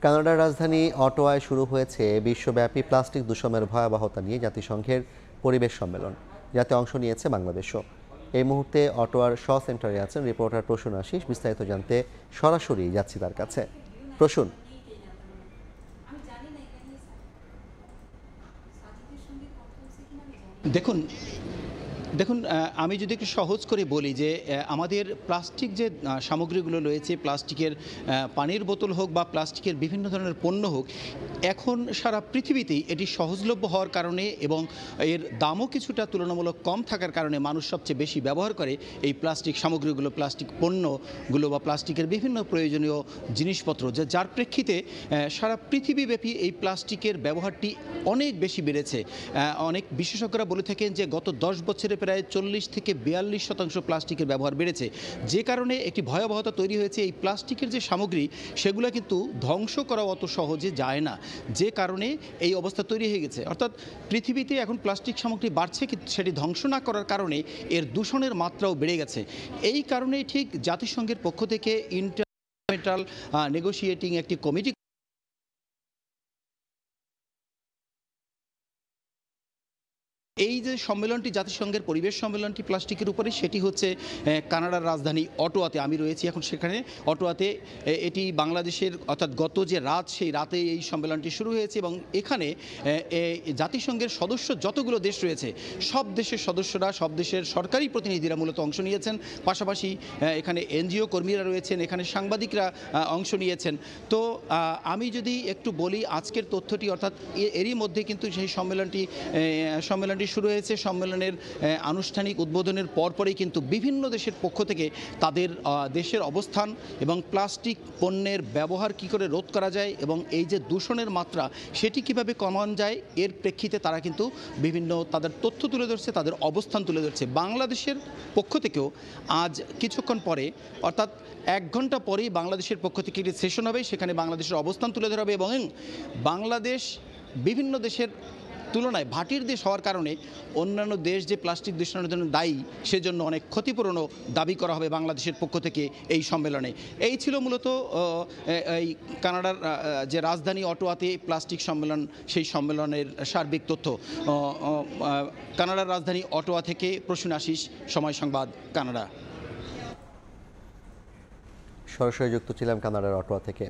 কানাডার রাজধানী অটোয়ায় শুরু হয়েছে বিশ্বব্যাপী প্লাস্টিক দূষণের ভয়াবহতা নিয়ে জাতিসংঘের পরিবেশ সম্মেলন, যাতে অংশ নিয়েছে বাংলাদেশও। এই মুহূর্তে অটোয়ার সেন্টারে আছেন রিপোর্টার প্রসূন আশিস। বিস্তারিত জানতে সরাসরি যাচ্ছি তার কাছে। প্রসূন, দেখুন দেখুন আমি যদি একটু সহজ করে বলি যে আমাদের প্লাস্টিক যে সামগ্রীগুলো রয়েছে, প্লাস্টিকের পানির বোতল হোক বা প্লাস্টিকের বিভিন্ন ধরনের পণ্য হোক, এখন সারা পৃথিবীতেই এটি সহজলভ্য হওয়ার কারণে এবং এর দামও কিছুটা তুলনামূলক কম থাকার কারণে মানুষ সবচেয়ে বেশি ব্যবহার করে এই প্লাস্টিক সামগ্রীগুলো, প্লাস্টিক পণ্যগুলো বা প্লাস্টিকের বিভিন্ন প্রয়োজনীয় জিনিসপত্র, যার প্রেক্ষিতে সারা পৃথিবীব্যাপী এই প্লাস্টিকের ব্যবহারটি অনেক বেশি বেড়েছে। অনেক বিশেষজ্ঞরা বলে থাকেন যে গত 10 বছরে প্রায় 40 থেকে 42% প্লাস্টিকের ব্যবহার বেড়েছে, যে কারণে একটি ভয়াবহতা তৈরি হয়েছে। এই প্লাস্টিকের যে সামগ্রী, সেগুলো কিন্তু ধ্বংস করা অত সহজে যায় না, যে কারণে এই অবস্থা তৈরি হয়ে গেছে। অর্থাৎ পৃথিবীতে এখন প্লাস্টিক সামগ্রী বাড়ছে, কিন্তু সেটি ধ্বংস না করার কারণে এর দূষণের মাত্রাও বেড়ে গেছে। এই কারণেই ঠিক জাতিসংঘের পক্ষ থেকে ইন্টারগভর্নমেন্টাল নেগোশিয়েটিং একটি কমিটি, এই যে সম্মেলনটি, জাতিসংঘের পরিবেশ সম্মেলনটি প্লাস্টিকের উপরে, সেটি হচ্ছে কানাডার রাজধানী অটোয়াতে। আমি রয়েছি এখন সেখানে অটোয়াতে। এটি বাংলাদেশের, অর্থাৎ গত যে রাত, সেই রাতে এই সম্মেলনটি শুরু হয়েছে এবং এখানে জাতিসংঘের সদস্য যতগুলো দেশ রয়েছে, সব দেশের সদস্যরা, সব দেশের সরকারি প্রতিনিধিরা মূলত অংশ নিয়েছেন। পাশাপাশি এখানে এনজিও কর্মীরা রয়েছেন, এখানে সাংবাদিকরা অংশ নিয়েছেন। তো আমি যদি একটু বলি আজকের তথ্যটি, অর্থাৎ এরই মধ্যে কিন্তু সেই সম্মেলনটি শুরু হয়েছে। সম্মেলনের আনুষ্ঠানিক উদ্বোধনের পরপরই কিন্তু বিভিন্ন দেশের পক্ষ থেকে তাদের দেশের অবস্থান এবং প্লাস্টিক পণ্যের ব্যবহার কী করে রোধ করা যায় এবং এই যে দূষণের মাত্রা, সেটি কিভাবে কমানো যায়, এর প্রেক্ষিতে তারা কিন্তু বিভিন্ন তাদের তথ্য তুলে ধরছে, তাদের অবস্থান তুলে ধরছে। বাংলাদেশের পক্ষ থেকেও আজ কিছুক্ষণ পরে, অর্থাৎ 1 ঘন্টা পরেই বাংলাদেশের পক্ষ থেকে একটি সেশন হবে, সেখানে বাংলাদেশের অবস্থান তুলে ধরা হবে এবং বাংলাদেশ বিভিন্ন দেশের তুলনায় ভাটির দেশ হওয়ার কারণে অন্যান্য দেশ যে প্লাস্টিক দূষণের জন্য দায়ী, সেজন্য অনেক ক্ষতিপূরণও দাবি করা হবে বাংলাদেশের পক্ষ থেকে এই সম্মেলনে। এই ছিল মূলত এই কানাডার যে রাজধানী অটোয়াতে প্লাস্টিক সম্মেলন, সেই সম্মেলনের সার্বিক তথ্য। কানাডার রাজধানী অটোয়া থেকে প্রসূন আশিস, সময় সংবাদ, কানাডা। সরাসরি যুক্ত ছিলাম কানাডার অটোয়া থেকে।